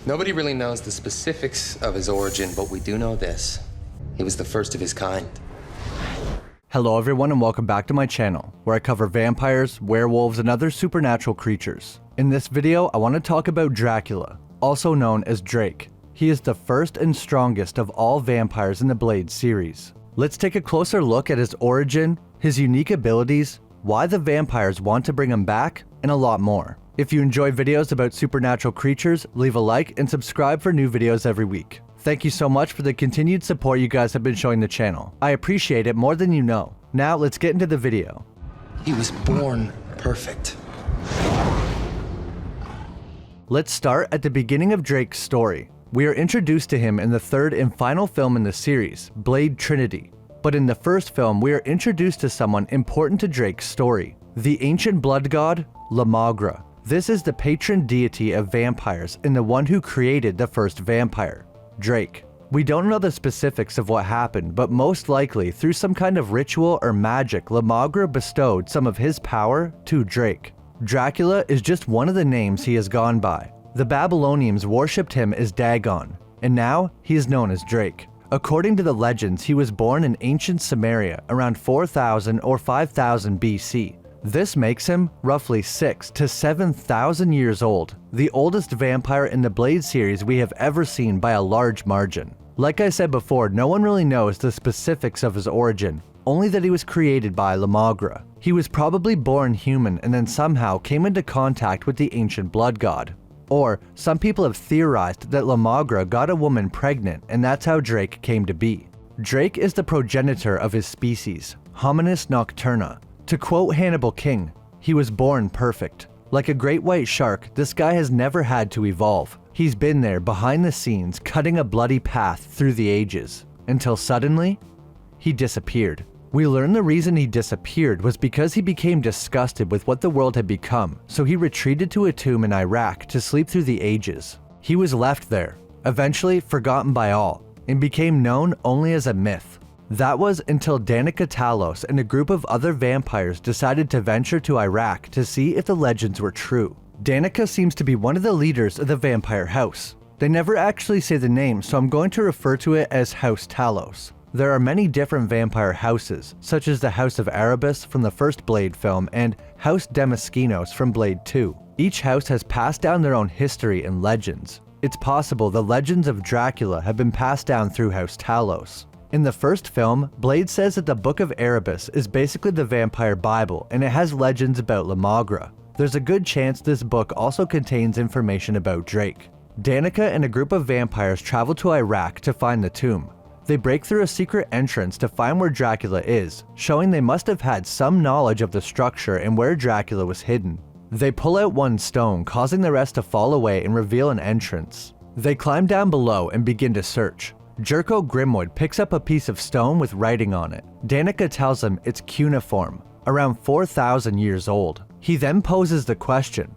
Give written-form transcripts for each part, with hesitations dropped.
Nobody really knows the specifics of his origin, but we do know this. He was the first of his kind. Hello everyone and welcome back to my channel, where I cover vampires, werewolves, and other supernatural creatures. In this video, I want to talk about Dracula, also known as Drake. He is the first and strongest of all vampires in the Blade series. Let's take a closer look at his origin, his unique abilities, why the vampires want to bring him back, and a lot more. If you enjoy videos about supernatural creatures, leave a like and subscribe for new videos every week. Thank you so much for the continued support you guys have been showing the channel. I appreciate it more than you know. Now let's get into the video. He was born perfect. Let's start at the beginning of Drake's story. We are introduced to him in the third and final film in the series, Blade Trinity. But in the first film, we are introduced to someone important to Drake's story, the ancient blood god, La Magra. This is the patron deity of vampires and the one who created the first vampire, Drake. We don't know the specifics of what happened, but most likely through some kind of ritual or magic, La Magra bestowed some of his power to Drake. Dracula is just one of the names he has gone by. The Babylonians worshipped him as Dagon, and now he is known as Drake. According to the legends, he was born in ancient Samaria around 4000 or 5000 BC. This makes him roughly 6,000 to 7,000 years old, the oldest vampire in the Blade series we have ever seen by a large margin. Like I said before, no one really knows the specifics of his origin, only that he was created by La Magra. He was probably born human and then somehow came into contact with the ancient blood god. Or, some people have theorized that La Magra got a woman pregnant and that's how Drake came to be. Drake is the progenitor of his species, Hominis nocturna. To quote Hannibal King, he was born perfect. Like a great white shark, this guy has never had to evolve. He's been there behind the scenes, cutting a bloody path through the ages, until suddenly, he disappeared. We learn the reason he disappeared was because he became disgusted with what the world had become, so he retreated to a tomb in Iraq to sleep through the ages. He was left there, eventually forgotten by all, and became known only as a myth. That was until Danica Talos and a group of other vampires decided to venture to Iraq to see if the legends were true. Danica seems to be one of the leaders of the vampire house. They never actually say the name, so I'm going to refer to it as House Talos. There are many different vampire houses, such as the House of Erebus from the first Blade film and House Damaskinos from Blade 2. Each house has passed down their own history and legends. It's possible the legends of Dracula have been passed down through House Talos. In the first film, Blade says that the Book of Erebus is basically the vampire Bible and it has legends about La Magra. There's a good chance this book also contains information about Drake. Danica and a group of vampires travel to Iraq to find the tomb. They break through a secret entrance to find where Dracula is, showing they must have had some knowledge of the structure and where Dracula was hidden. They pull out one stone, causing the rest to fall away and reveal an entrance. They climb down below and begin to search. Jerko Grimwood picks up a piece of stone with writing on it. Danica tells him it's cuneiform, around 4,000 years old. He then poses the question,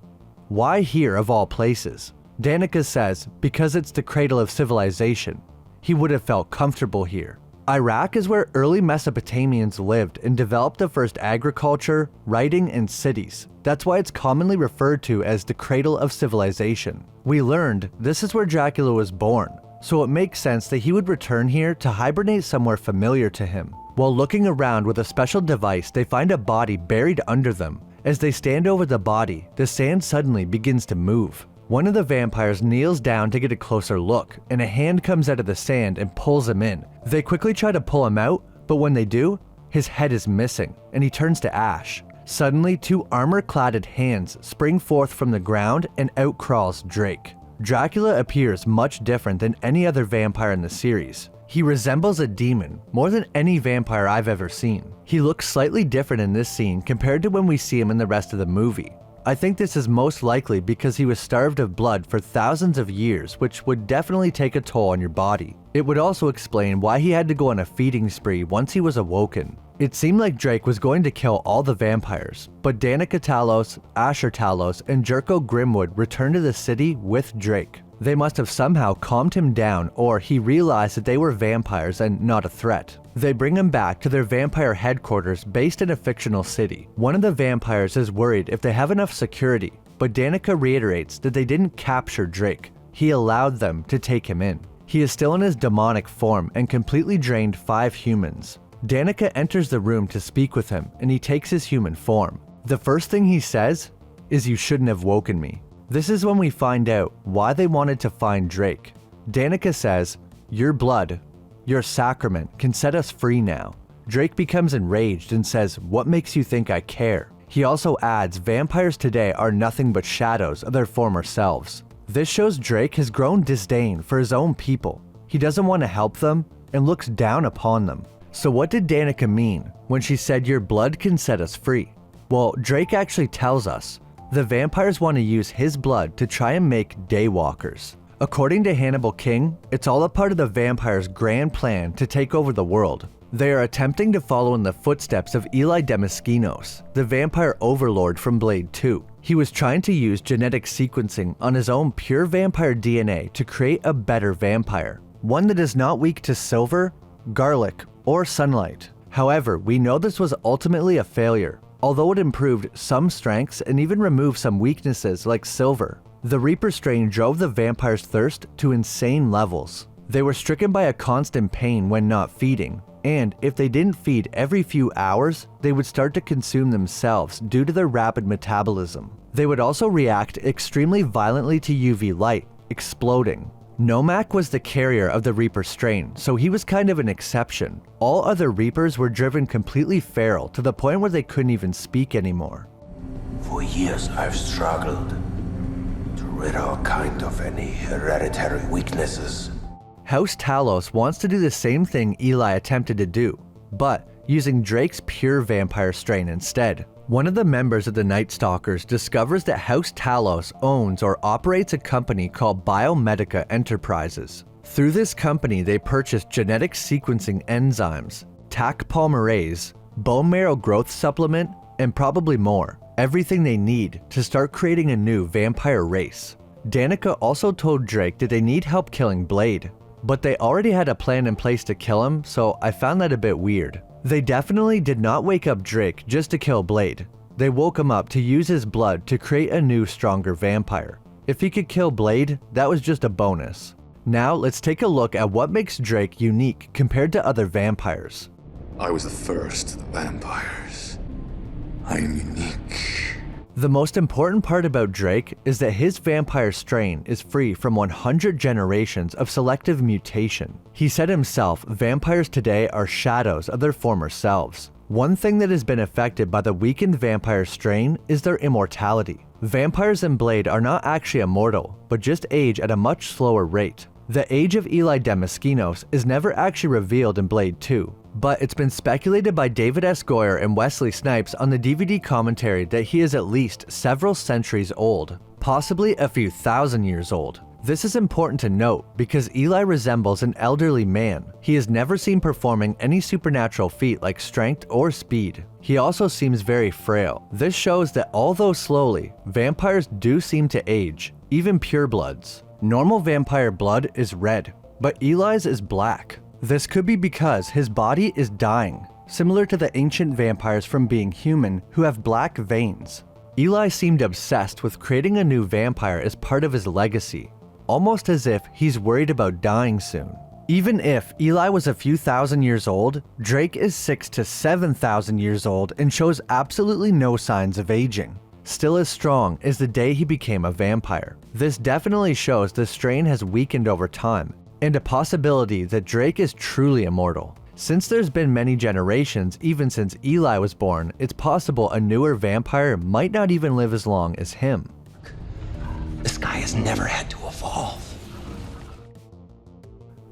why here of all places? Danica says, because it's the cradle of civilization. He would have felt comfortable here. Iraq is where early Mesopotamians lived and developed the first agriculture, writing, and cities. That's why it's commonly referred to as the cradle of civilization. We learned this is where Dracula was born, so it makes sense that he would return here to hibernate somewhere familiar to him. While looking around with a special device, they find a body buried under them. As they stand over the body, the sand suddenly begins to move. One of the vampires kneels down to get a closer look, and a hand comes out of the sand and pulls him in. They quickly try to pull him out, but when they do, his head is missing, and he turns to ash. Suddenly, two armor-cladded hands spring forth from the ground, and out crawls Drake. Dracula appears much different than any other vampire in the series. He resembles a demon more than any vampire I've ever seen. He looks slightly different in this scene compared to when we see him in the rest of the movie. I think this is most likely because he was starved of blood for thousands of years, which would definitely take a toll on your body. It would also explain why he had to go on a feeding spree once he was awoken. It seemed like Drake was going to kill all the vampires, but Danica Talos, Asher Talos, and Jerko Grimwood returned to the city with Drake. They must have somehow calmed him down, or he realized that they were vampires and not a threat. They bring him back to their vampire headquarters based in a fictional city. One of the vampires is worried if they have enough security, but Danica reiterates that they didn't capture Drake. he allowed them to take him in. He is still in his demonic form and completely drained 5 humans. Danica enters the room to speak with him, and he takes his human form. The first thing he says is, "You shouldn't have woken me." This is when we find out why they wanted to find Drake. Danica says, "Your blood, your sacrament can set us free now." Drake becomes enraged and says, "What makes you think I care?" He also adds, vampires today are nothing but shadows of their former selves. This shows Drake has grown disdain for his own people. He doesn't want to help them and looks down upon them. So what did Danica mean when she said your blood can set us free? Well, Drake actually tells us the vampires want to use his blood to try and make daywalkers. According to Hannibal King, it's all a part of the vampires' grand plan to take over the world. They are attempting to follow in the footsteps of Eli Damaskinos, the vampire overlord from Blade 2. He was trying to use genetic sequencing on his own pure vampire DNA to create a better vampire, one that is not weak to silver, garlic, or sunlight. However, we know this was ultimately a failure, although it improved some strengths and even removed some weaknesses like silver. The Reaper strain drove the vampire's thirst to insane levels. They were stricken by a constant pain when not feeding, and if they didn't feed every few hours, they would start to consume themselves due to their rapid metabolism. They would also react extremely violently to UV light, exploding. Nomak was the carrier of the Reaper strain, so he was kind of an exception. All other Reapers were driven completely feral to the point where they couldn't even speak anymore. For years I've struggled to rid our kind of any hereditary weaknesses. House Talos wants to do the same thing Eli attempted to do, but using Drake's pure vampire strain instead. One of the members of the Night Stalkers discovers that House Talos owns or operates a company called Biomedica Enterprises. Through this company, they purchase genetic sequencing enzymes, Taq polymerase, bone marrow growth supplement, and probably more. Everything they need to start creating a new vampire race. Danica also told Drake that they need help killing Blade, but they already had a plan in place to kill him, so I found that a bit weird. They definitely did not wake up Drake just to kill Blade. They woke him up to use his blood to create a new, stronger vampire. If he could kill Blade, that was just a bonus. Now let's take a look at what makes Drake unique compared to other vampires. I was the first of the vampires. I am unique. The most important part about Drake is that his vampire strain is free from 100 generations of selective mutation. He said himself, vampires today are shadows of their former selves. One thing that has been affected by the weakened vampire strain is their immortality. Vampires in Blade are not actually immortal, but just age at a much slower rate. The age of Eli Damaskinos is never actually revealed in Blade 2, but it's been speculated by David S. Goyer and Wesley Snipes on the DVD commentary that he is at least several centuries old, possibly a few thousand years old. This is important to note because Eli resembles an elderly man. He is never seen performing any supernatural feat like strength or speed. He also seems very frail. This shows that although slowly, vampires do seem to age, even purebloods. Normal vampire blood is red, but Eli's is black. This could be because his body is dying, similar to the ancient vampires from Being Human who have black veins. Eli seemed obsessed with creating a new vampire as part of his legacy, almost as if he's worried about dying soon. Even if Eli was a few thousand years old, Drake is 6,000 to 7,000 years old and shows absolutely no signs of aging. Still as strong as the day he became a vampire. This definitely shows the strain has weakened over time, and a possibility that Drake is truly immortal. Since there's been many generations even since Eli was born, it's possible a newer vampire might not even live as long as him. This guy has never had to evolve.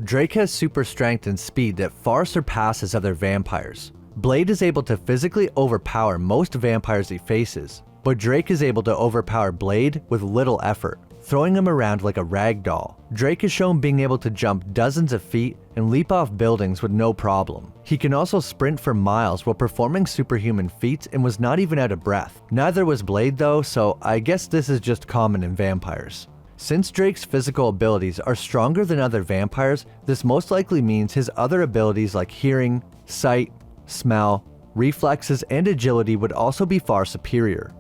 Drake has super strength and speed that far surpasses other vampires. Blade is able to physically overpower most vampires he faces, but Drake is able to overpower Blade with little effort, throwing him around like a rag doll. Drake is shown being able to jump dozens of feet and leap off buildings with no problem. He can also sprint for miles while performing superhuman feats and was not even out of breath. Neither was Blade though, so I guess this is just common in vampires. Since Drake's physical abilities are stronger than other vampires, this most likely means his other abilities like hearing, sight, smell, reflexes, and agility would also be far superior.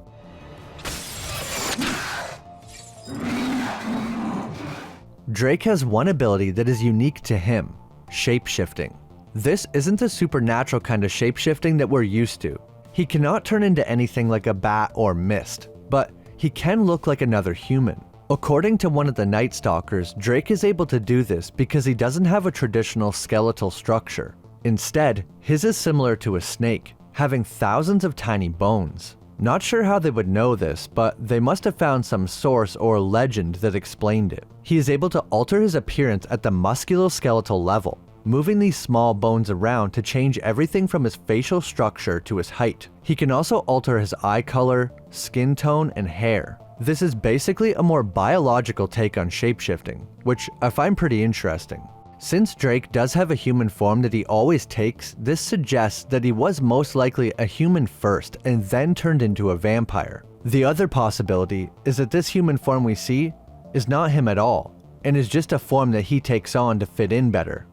Drake has one ability that is unique to him: shape-shifting. This isn't the supernatural kind of shape-shifting that we're used to. He cannot turn into anything like a bat or mist, but he can look like another human. According to one of the Night Stalkers, Drake is able to do this because he doesn't have a traditional skeletal structure. Instead, his is similar to a snake, having thousands of tiny bones. Not sure how they would know this, but they must have found some source or legend that explained it. He is able to alter his appearance at the musculoskeletal level, moving these small bones around to change everything from his facial structure to his height. He can also alter his eye color, skin tone, and hair. This is basically a more biological take on shapeshifting, which I find pretty interesting. Since Drake does have a human form that he always takes, this suggests that he was most likely a human first and then turned into a vampire. The other possibility is that this human form we see is not him at all, and is just a form that he takes on to fit in better.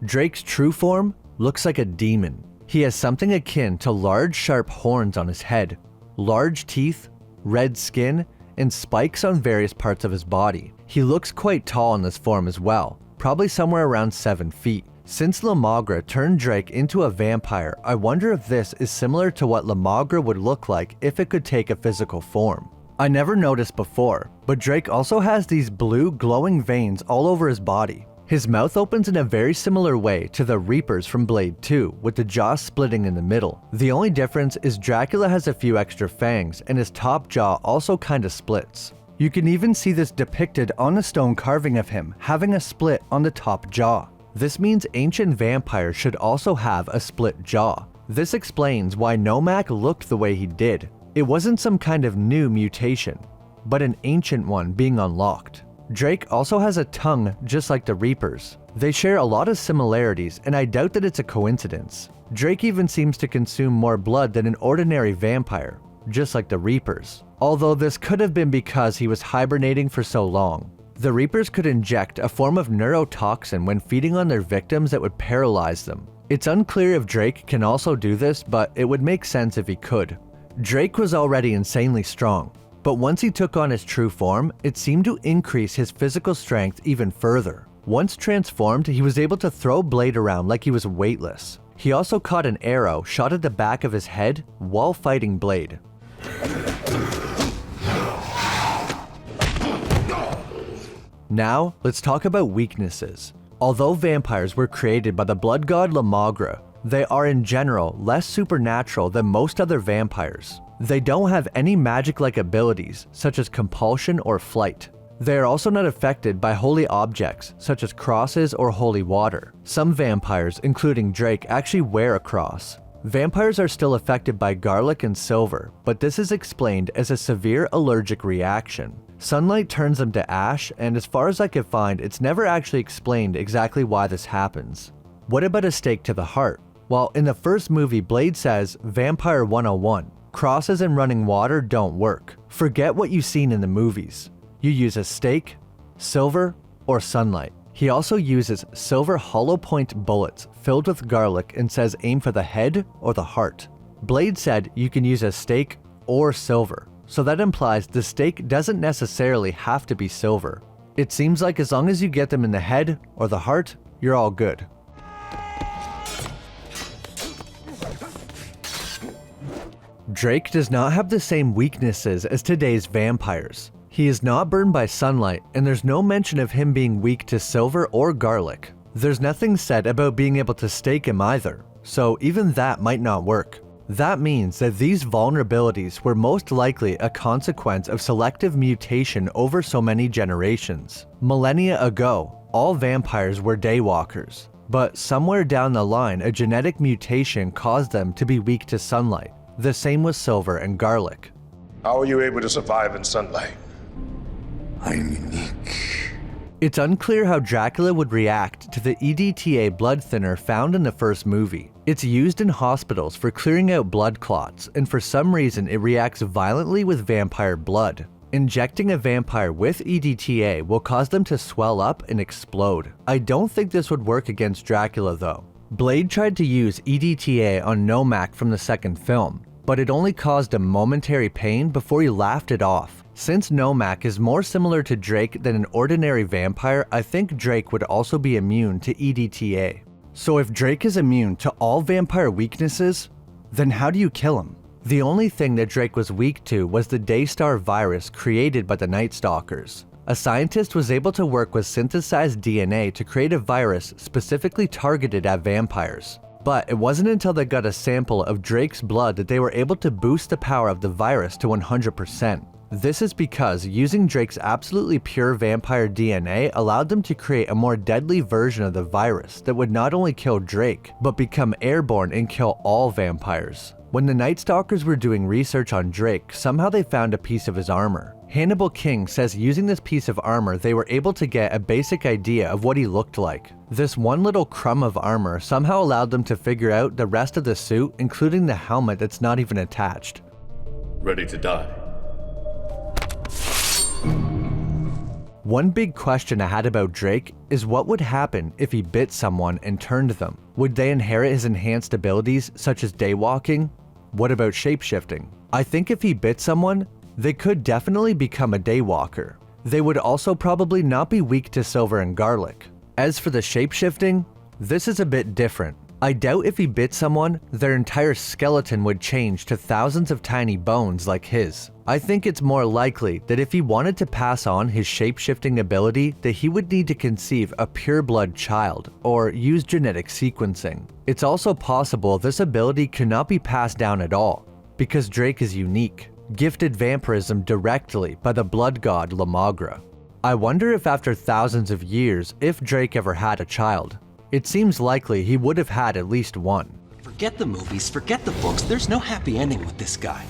Drake's true form looks like a demon. He has something akin to large sharp horns on his head, large teeth, red skin, and spikes on various parts of his body. He looks quite tall in this form as well, probably somewhere around 7 feet. Since La Magra turned Drake into a vampire, I wonder if this is similar to what La Magra would look like if it could take a physical form. I never noticed before, but Drake also has these blue glowing veins all over his body. His mouth opens in a very similar way to the Reapers from Blade 2, with the jaw splitting in the middle. The only difference is Dracula has a few extra fangs, and his top jaw also kinda splits. You can even see this depicted on a stone carving of him, having a split on the top jaw. This means ancient vampires should also have a split jaw. This explains why Nomak looked the way he did. It wasn't some kind of new mutation, but an ancient one being unlocked. Drake also has a tongue just like the Reapers. They share a lot of similarities, and I doubt that it's a coincidence. Drake even seems to consume more blood than an ordinary vampire, just like the Reapers. Although this could have been because he was hibernating for so long. The Reapers could inject a form of neurotoxin when feeding on their victims that would paralyze them. It's unclear if Drake can also do this, but it would make sense if he could. Drake was already insanely strong, but once he took on his true form, it seemed to increase his physical strength even further. Once transformed, he was able to throw Blade around like he was weightless. He also caught an arrow shot at the back of his head while fighting Blade. Now, let's talk about weaknesses. Although vampires were created by the blood god La Magra, they are in general less supernatural than most other vampires. They don't have any magic-like abilities, such as compulsion or flight. They are also not affected by holy objects, such as crosses or holy water. Some vampires, including Drake, actually wear a cross. Vampires are still affected by garlic and silver, but this is explained as a severe allergic reaction. Sunlight turns them to ash, and as far as I could find, it's never actually explained exactly why this happens. What about a stake to the heart? Well, in the first movie, Blade says, Vampire 101. Crosses and running water don't work. Forget what you've seen in the movies. You use a stake, silver, or sunlight. He also uses silver hollow point bullets filled with garlic and says aim for the head or the heart. Blade said you can use a stake or silver, so that implies the stake doesn't necessarily have to be silver. It seems like as long as you get them in the head or the heart, you're all good. Drake does not have the same weaknesses as today's vampires. He is not burned by sunlight, and there's no mention of him being weak to silver or garlic. There's nothing said about being able to stake him either, so even that might not work. That means that these vulnerabilities were most likely a consequence of selective mutation over so many generations. Millennia ago, all vampires were daywalkers, but somewhere down the line a genetic mutation caused them to be weak to sunlight. The same with silver and garlic. How are you able to survive in sunlight? I'm unique. It's unclear how Dracula would react to the EDTA blood thinner found in the first movie. It's used in hospitals for clearing out blood clots, and for some reason it reacts violently with vampire blood. Injecting a vampire with EDTA will cause them to swell up and explode. I don't think this would work against Dracula though. Blade tried to use EDTA on Nomak from the second film, but it only caused a momentary pain before he laughed it off. Since Nomak is more similar to Drake than an ordinary vampire, I think Drake would also be immune to EDTA. So if Drake is immune to all vampire weaknesses, then how do you kill him? The only thing that Drake was weak to was the Daystar virus created by the Night Stalkers. A scientist was able to work with synthesized DNA to create a virus specifically targeted at vampires. But it wasn't until they got a sample of Drake's blood that they were able to boost the power of the virus to 100%. This is because using Drake's absolutely pure vampire DNA allowed them to create a more deadly version of the virus that would not only kill Drake, but become airborne and kill all vampires. When the Night Stalkers were doing research on Drake, somehow they found a piece of his armor. Hannibal King says using this piece of armor they were able to get a basic idea of what he looked like. This one little crumb of armor somehow allowed them to figure out the rest of the suit, including the helmet that's not even attached. Ready to die. One big question I had about Drake is what would happen if he bit someone and turned them? Would they inherit his enhanced abilities such as daywalking? What about shapeshifting? I think if he bit someone, they could definitely become a daywalker. They would also probably not be weak to silver and garlic. As for the shapeshifting, this is a bit different. I doubt if he bit someone, their entire skeleton would change to thousands of tiny bones like his. I think it's more likely that if he wanted to pass on his shape-shifting ability, that he would need to conceive a pure-blood child, or use genetic sequencing. It's also possible this ability cannot be passed down at all, because Drake is unique, gifted vampirism directly by the blood god Lamagra. I wonder if after thousands of years, if Drake ever had a child. It seems likely he would have had at least one. Forget the movies, forget the books, there's no happy ending with this guy.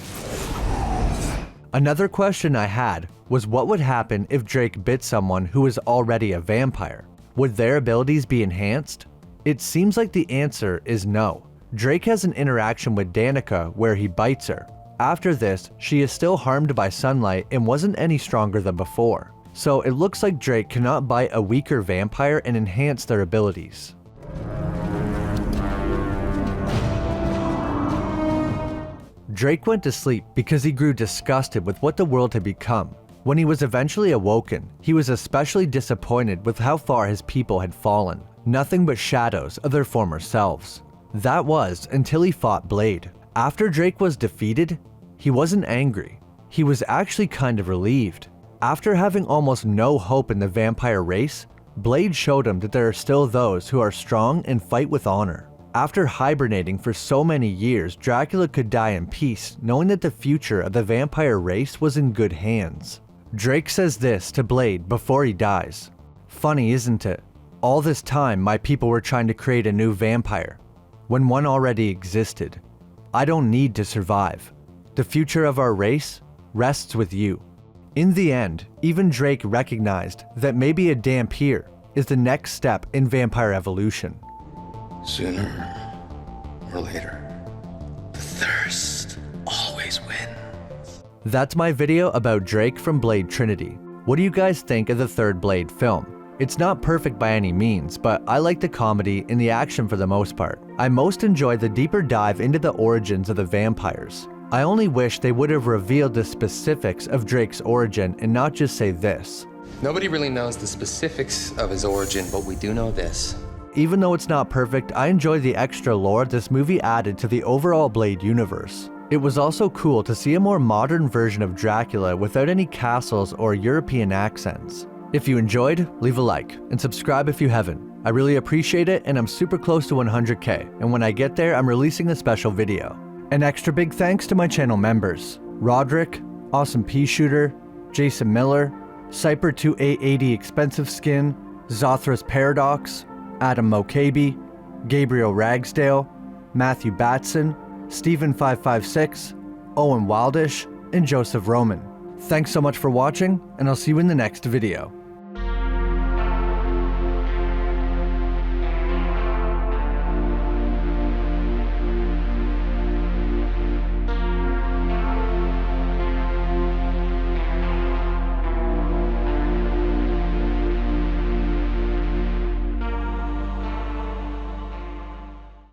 Another question I had was what would happen if Drake bit someone who was already a vampire? Would their abilities be enhanced? It seems like the answer is no. Drake has an interaction with Danica where he bites her. After this, she is still harmed by sunlight and wasn't any stronger than before. So it looks like Drake cannot bite a weaker vampire and enhance their abilities. Drake went to sleep because he grew disgusted with what the world had become. When he was eventually awoken, he was especially disappointed with how far his people had fallen. Nothing but shadows of their former selves. That was until he fought Blade. After Drake was defeated, he wasn't angry. He was actually kind of relieved. After having almost no hope in the vampire race, Blade showed him that there are still those who are strong and fight with honor. After hibernating for so many years, Dracula could die in peace, knowing that the future of the vampire race was in good hands. Drake says this to Blade before he dies. Funny, isn't it? All this time, my people were trying to create a new vampire, when one already existed. I don't need to survive. The future of our race rests with you. In the end, even Drake recognized that maybe a Dhampir is the next step in vampire evolution. Sooner or later, the thirst always wins. That's my video about Drake from Blade Trinity. What do you guys think of the third Blade film? It's not perfect by any means, but I like the comedy and the action for the most part. I most enjoy the deeper dive into the origins of the vampires. I only wish they would have revealed the specifics of Drake's origin and not just say this. Nobody really knows the specifics of his origin, but we do know this. Even though it's not perfect, I enjoy the extra lore this movie added to the overall Blade universe. It was also cool to see a more modern version of Dracula without any castles or European accents. If you enjoyed, leave a like and subscribe if you haven't. I really appreciate it, and I'm super close to 100k, and when I get there, I'm releasing a special video. An extra big thanks to my channel members: Roderick, Awesome Pea Shooter, Jason Miller, Cyper2880 Expensive Skin, Zothras Paradox, Adam Mokabe, Gabriel Ragsdale, Matthew Batson, Steven556, Owen Wildish, and Joseph Roman. Thanks so much for watching, and I'll see you in the next video.